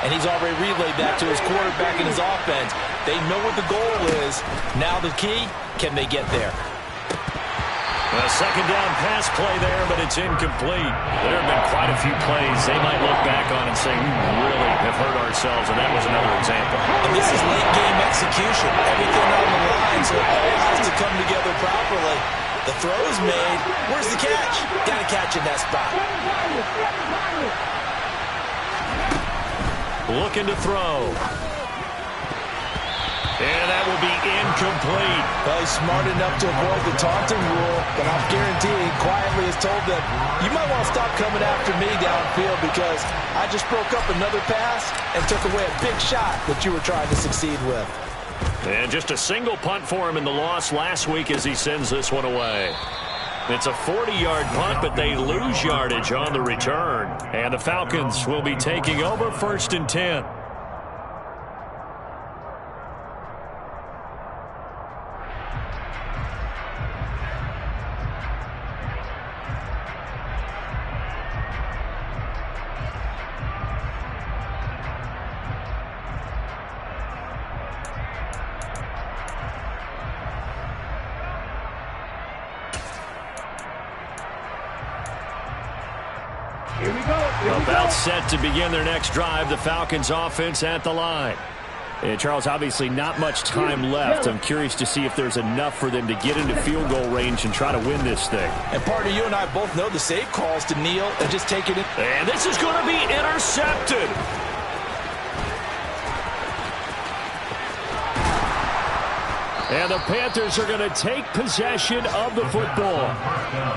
And he's already relayed that to his quarterback and his offense. They know what the goal is. Now the key, can they get there? A second down pass play there, but it's incomplete. There have been quite a few plays they might look back on and say, we really have hurt ourselves, and that was another example. And this is late game execution. Everything on the line, so it all has to come together properly. The throw's made. Where's the catch? Got to catch in that spot. Looking to throw. And that will be incomplete. Well, he's smart enough to avoid the taunting rule, but I'm guaranteeing quietly has told them, you might want to stop coming after me downfield because I just broke up another pass and took away a big shot that you were trying to succeed with. And just a single punt for him in the loss last week as he sends this one away. It's a 40-yard punt, but they lose yardage on the return. And the Falcons will be taking over 1st and 10. About set to begin their next drive, the Falcons offense at the line. And Charles, obviously not much time left. I'm curious to see if there's enough for them to get into field goal range and try to win this thing. And partner, you and I both know the safe calls to kneel and just take it in. And this is going to be intercepted. And the Panthers are going to take possession of the football.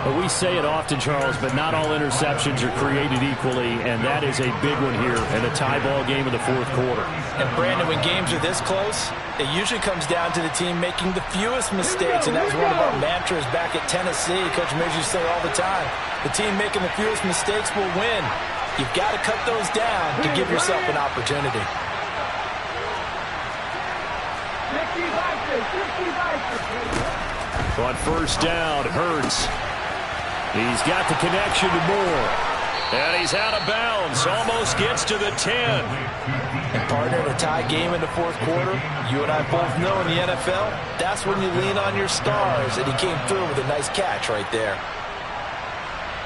Well, we say it often, Charles, but not all interceptions are created equally, and that is a big one here in the tie ball game of the fourth quarter. And, Brandon, when games are this close, it usually comes down to the team making the fewest mistakes, and that was one of our mantras back at Tennessee. Coach Mears used to say all the time, the team making the fewest mistakes will win. You've got to cut those down to give yourself an opportunity. On first down, Hurts. He's got the connection to Moore. And he's out of bounds. Almost gets to the 10. And partner, in a tie game in the fourth quarter, you and I both know in the NFL, that's when you lean on your stars. And he came through with a nice catch right there.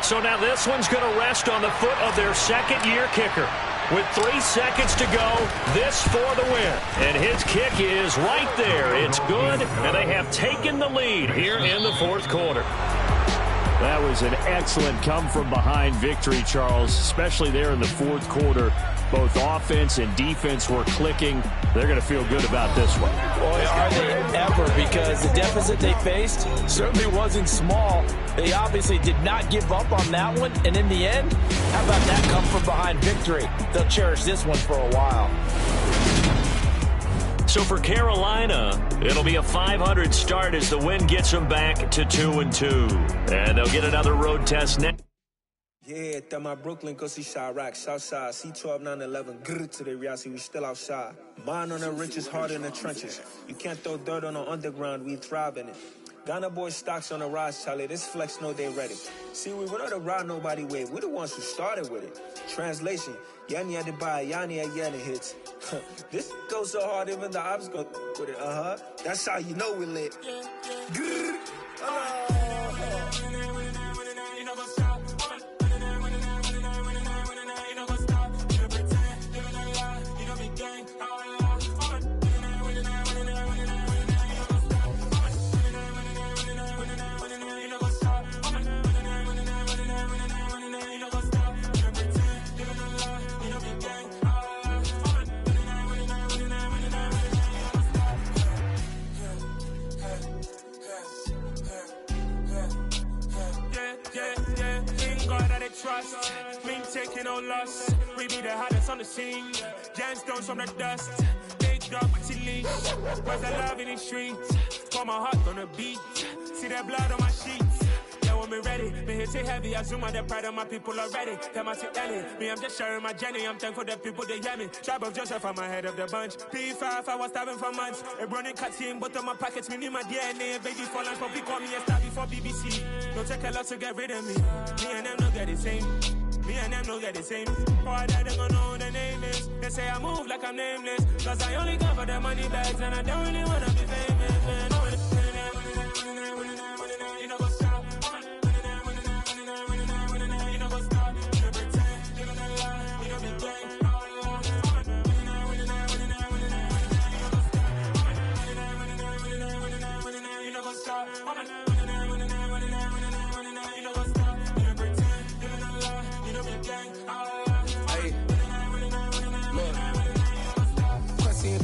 So now this one's going to rest on the foot of their second-year kicker. With 3 seconds to go, this for the win. And his kick is right there. It's good, and they have taken the lead here in the fourth quarter. That was an excellent come-from-behind victory, Charles, especially there in the fourth quarter. Both offense and defense were clicking. They're going to feel good about this one. Boy, are they ever, because the deficit they faced certainly wasn't small. They obviously did not give up on that one, and in the end, how about that come-from-behind victory? They'll cherish this one for a while. So for Carolina, it'll be a 500 start as the win gets them back to 2-2. And they'll get another road test next. Yeah, that my Brooklyn, go see Chirac, Southside, C12, 911, grrr to the reality, we still outside. Mine on the riches, heart in the trenches. You can't throw dirt on the underground, we thrive in it. Ghana boys stocks on the rise, Charlie, this flex know they ready. See, we were not to ride nobody with, we're the ones who started with it. Translation, Yanni had to buy, Yanni had Yanni hits. This goes so hard, even the ops go with it, That's how you know we lit. Grrr, no loss. We be the hottest on the scene. Gemstones from the dust. Big dog, but she leash. Where's the love in the streets? Pour my heart on the beat. See that blood on my sheets. Yeah, when me ready, me hit it heavy. I zoom out the pride of my people already. Them I see Ellie. Me, I'm just sharing my journey. I'm thankful that people they hear me. Tribe of Joseph, I'm ahead of the bunch. P5, I was starving for months. A running cutscene, but on my pockets, me need my DNA. Baby for lunch, but we call me a star before BBC. Don't take a lot to get rid of me. Me and them don't get the same. Me and them don't get the same. Boy, that they gon' know who the name is. They say I move like I'm nameless. Cause I only come for the money bags. And I don't really wanna be famous, man. You know what's up? You know what's up? You know pretend. You know the lie. You know be gang. You know what's up?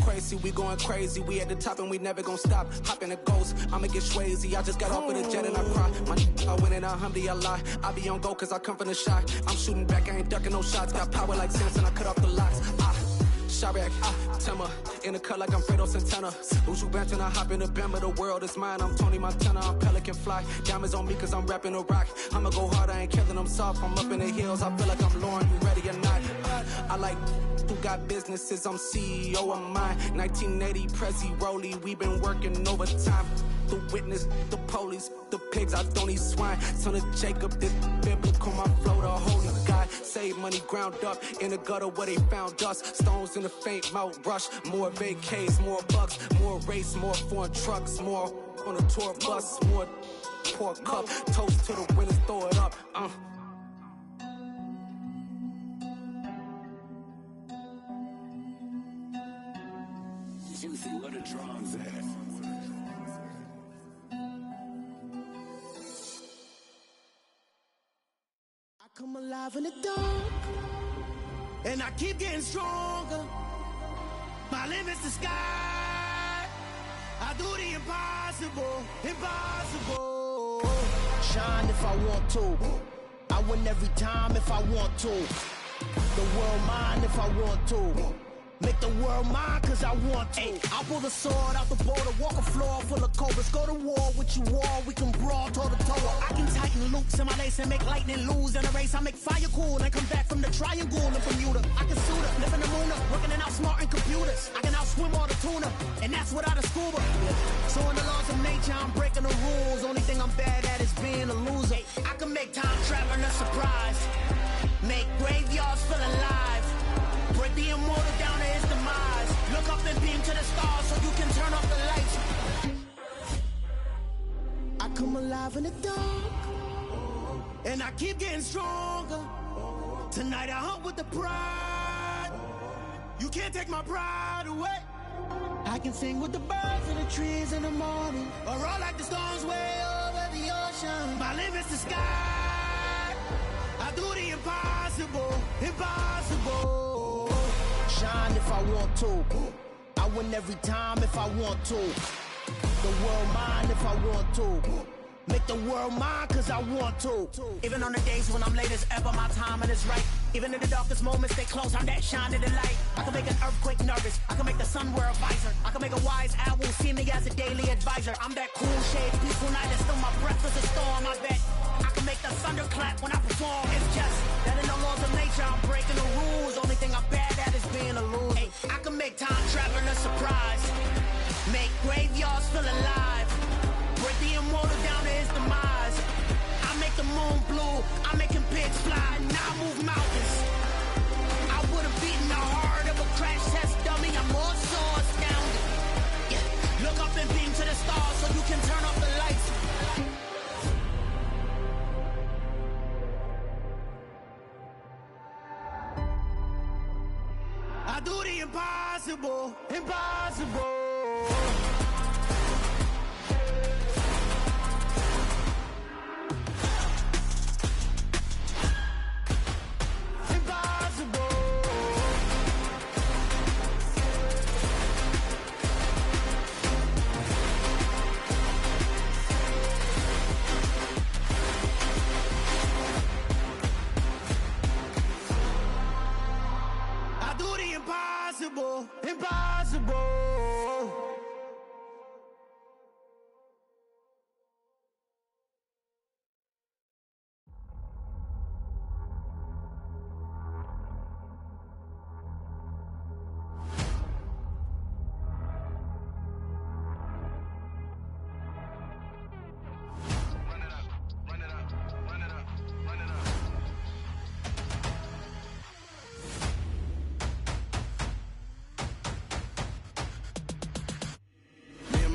Crazy, we going crazy. We at the top and we never gon' stop. Hop in a ghost, I'ma get swayzy. I just got off with a jet and I cry. My I win in a Humvee, I lie. I be on go cause I come from the shot. I'm shooting back, I ain't ducking no shots. Got power like Samson, I cut off the locks. Chirac, Timmer, in the cut like I'm Fredo Santana. Uju Banton, I hop in the Bama, the world is mine. I'm Tony Montana, I'm Pelican Fly. Diamonds on me cause I'm rapping a rock. I'ma go hard, I ain't killing them soft. I'm up in the hills, I feel like I'm Lauren, you ready or not? I like who got businesses, I'm CEO of mine. 1980, Prezi Rolly, we been working overtime. The witness, the police, the pigs, I don't eat swine. Son of Jacob, this biblical, my flow, the holy God. Save money ground up in the gutter where they found us. Stones in the faint mouth rush. More vacays, more bucks, more race, more foreign trucks, more on a tour bus, more pour cup. Toast to the winners, throw it up. Juicy, where the drums at? I come alive in the dark, and I keep getting stronger. My limit's the sky. I do the impossible, impossible. Shine if I want to. I win every time if I want to. The world mine if I want to. Make the world mine cause I want to. Ay, I'll pull the sword out the border, walk a floor full of cobras. Go to war with you all, we can brawl toe to toe. I can tighten loops in my lace and make lightning lose in a race. I make fire cool and come back from the triangle in Bermuda. I can suit up, live in the moon up, working and outsmarting computers. I can outswim all the tuna, and that's without a scuba. So in the laws of nature, I'm breaking the rules. Only thing I'm bad at is being a loser. Ay, I can make time traveling a surprise. Make graveyards feel alive. Break the immortal down to his demise. Look up and beam to the stars so you can turn off the lights. I come alive in the dark, and I keep getting stronger. Tonight I hunt with the pride. You can't take my pride away. I can sing with the birds and the trees in the morning, or roll like the storms way over the ocean. My limit's the sky. I do the impossible, impossible. Shine if I want to. I win every time if I want to. The world mine if I want to. Make the world mine cause I want to. Even on the days when I'm late as ever, my timing is right. Even in the darkest moments, stay close, I'm that shining the light. I can make an earthquake nervous, I can make the sun wear a visor. I can make a wise owl see me as a daily advisor. I'm that cool shade, peaceful night, and still my breath is a storm, I bet. I can make the thunder clap when I perform. It's just that in the laws of nature, I'm breaking the rules. Only thing I'm bad at is being a loser. Ay, I can make time traveling a surprise. Make graveyards feel alive. Break the immortal down to his demise. I make the moon blue, I'm making pigs fly. Now I move mountains. I would have beaten the heart of a crash test dummy. I'm more so astounded. Yeah. Look up and beam to the stars so you can turn off the lights. I do the impossible, impossible.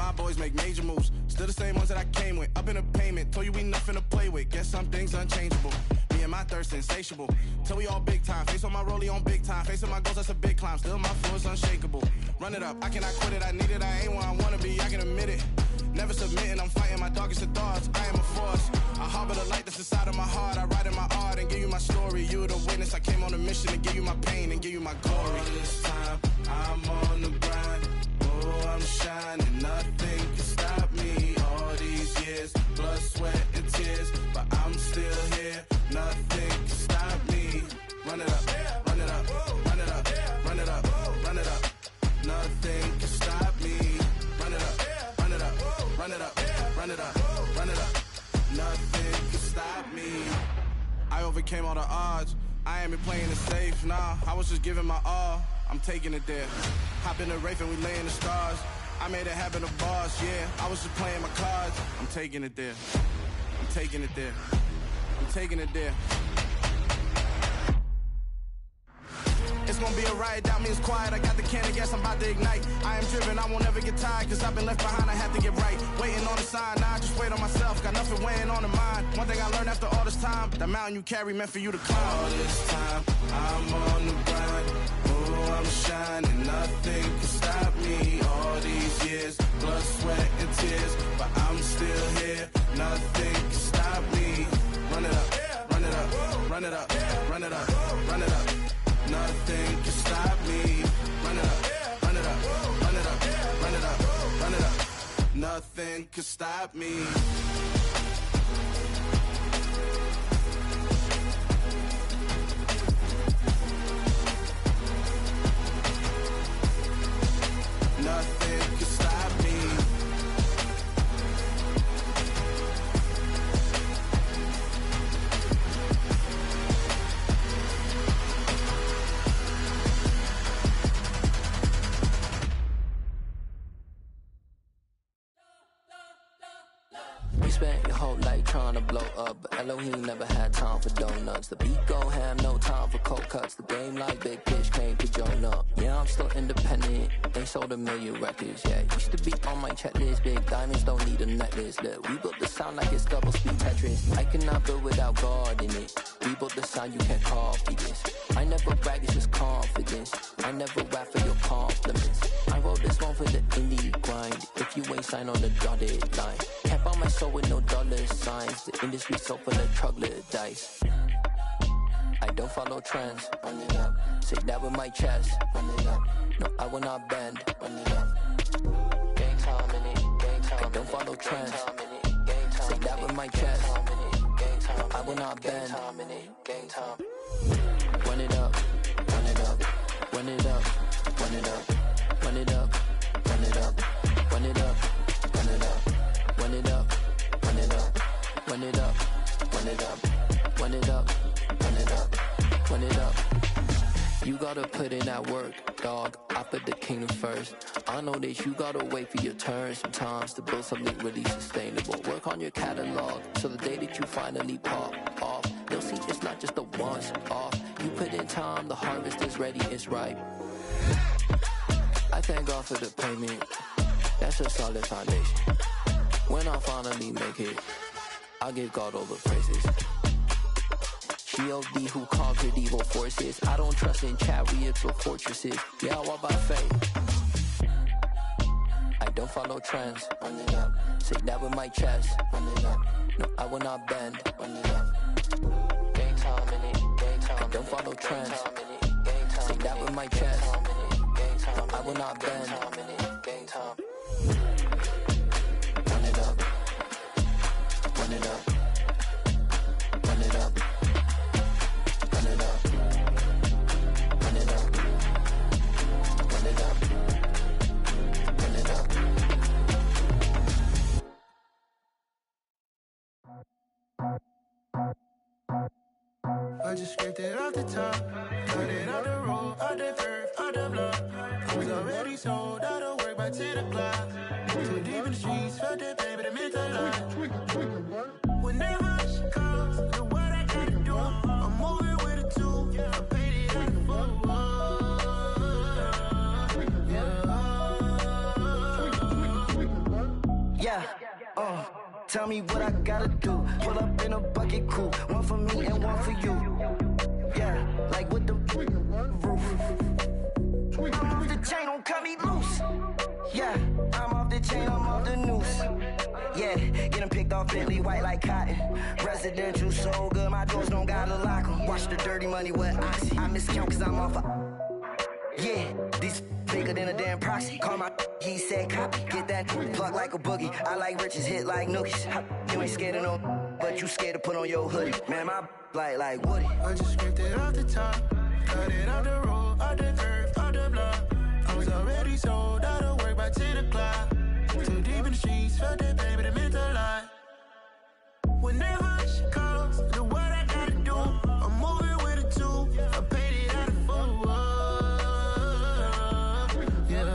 my boys make major moves. Still the same ones that I came with. Up in a payment, told you we nothing to play with. Guess some things unchangeable. Me and my thirst insatiable. Till we all big time. Face on my rollie on big time. Facing my goals, that's a big climb. Still my flow is unshakable. Run it up, I cannot quit it. I need it, I ain't where I wanna be, I can admit it. Never submitting, I'm fighting my darkest of thoughts. I am a force. I harbor the light that's inside of my heart. I write in my art and give you my story. You the witness. I came on a mission to give you my pain and give you my glory. All this time, I'm on the grind. Oh, I'm shining. Nothing can stop me. All these years, blood, sweat, and tears. But I'm still here. Nothing can stop me. Run it up, run it up, run it up, run it up, run it up. Nothing can stop me. Run it up, run it up, run it up, run it up, run it up. Nothing can stop me. I overcame all the odds. I ain't been playing it safe, nah. I was just giving my all. I'm taking it there. Hop in the Wraith and we lay in the stars. I made it happen to boss, yeah. I was just playing my cards. I'm taking it there. I'm taking it there. I'm taking it there. It's gonna be a riot, doubt me it's quiet. I got the can of gas, I'm about to ignite. I am driven, I won't ever get tired, cause I've been left behind, I have to get right. Waiting on the sign, now I just wait on myself. Got nothing weighing on the mind. One thing I learned after all this time, the mountain you carry meant for you to climb. All this time, I'm on the grind. Oh, I'm shining, nothing can stop me. All these years, blood, sweat, and tears. But I'm still here, nothing can stop me. Run it up, run it up, run it up, run it up, run it up. Nothing can stop me. Run it up, run it up, run it up, run it up, run it up. Nothing can stop me. Nothing can stop me. Spent your whole life trying to blow up, but Elohim never had time for donuts. The beat go ham, no time for cold cuts. The game like Big Pitch came to Jonah. Yeah, I'm still independent. They sold 1 million records. Yeah, used to be on my checklist. Big diamonds don't need a necklace. Look, we built the sound like it's double speed Tetris. I cannot build without God in it. We built the sound, you can't copy this. I never brag, it's just confidence. I never rap for your compliments. I wrote this one for the indie grind. If you ain't signed on the dotted line, can't buy my soul with no dollar signs. The industry so full of troglodytes. I don't follow trends. Run it up. Say that with my chest. Run it up. No, I will not bend. Run it up. Gang time in it. Gang time. I don't follow trends. Say that with my chest. No, I will not bend. Gang time. Run it up. Run it up. Run it up. Run it up. Run it up. Run it up. Run it up. Run it up. Run it up. Run it up. Run it up. Run it up. Run it up. Run it up. Run it up. You gotta put in that work, dog. I put the kingdom first. I know that you gotta wait for your turn sometimes to build something really sustainable. Work on your catalog, so the day that you finally pop off, you'll see it's not just a once off. You put in time, the harvest is ready, it's ripe. I thank God for the payment. That's a solid foundation. When I finally make it, I'll give God all the praises. G.O.D. who conquered evil forces. I don't trust in chariots or fortresses. Yeah, I walk by faith. I don't follow trends. Run it up. Say that with my chest. Run it up. No, I will not bend. Run it up. Gang time in it. Gang time. I don't follow trends. Say that with my chest. No, I will not bend. Gang time. Run it up. Run it up. Run it up. Run it up. Run it up. Run it up. Run it up. I just scraped it off the top, cut it out the road, out the curve, out the block. I was already sold, out of work by 10 o'clock. Too deep in the streets, felt that pain, but it meant a lot. Whenever she calls, know what I gotta do. I'm moving with a two, I paid it out the full. Yeah, tell me what I gotta do. Pull up in a bucket coupe, one for me and one for you. Yeah, like with the roof. I'm off the chain, don't cut me loose. Yeah, I'm off the chain, I'm off the noose. Yeah, getting picked off Bentley, white like cotton. Residential so good, my doors don't gotta lock 'em. Watch the dirty money with Oxy. I miscount cause I'm off yeah, these bigger than a damn proxy. Call my he said copy. Get that plug like a boogie. I like riches, hit like nookies. You ain't scared of no, but you scared to put on your hoodie. Man, my like Woody. I just scraped it off the top, cut it off the road, off the curve, off the block. I was already sold out of work by 10 o'clock. Too deep in the streets, felt that baby, that meant a lot. Whenever she calls, do what I gotta do. I'm moving with a two, I paid it out of full. Yeah.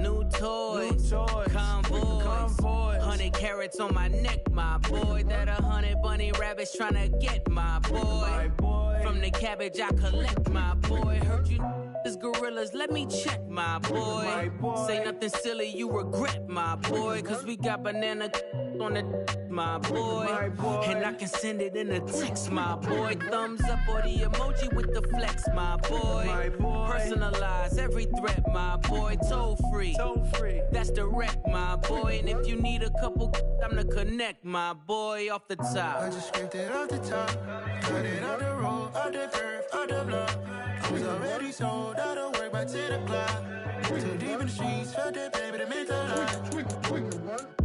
New toys, convoys, 100 carats on my neck, my boy. That 100 bunny rabbits tryna get my boy. From the cabbage I collect, my boy. Heard you is gorillas, let me check, my boy. Say nothing silly, you regret, my boy. Cause we got banana on the my boy. And I can send it in a text, my boy. Thumbs up or the emoji with the flex, my boy. Personalize every threat, my boy. Toll free, that's direct, my boy. And if you need a couple, I'm the connect, my boy. Off the top, I just scraped it off the top, cut it off the road, off the curve, off the block. I was already sold out of work by 10 o'clock. Too deep in the streets, felt that baby, that meant a lot.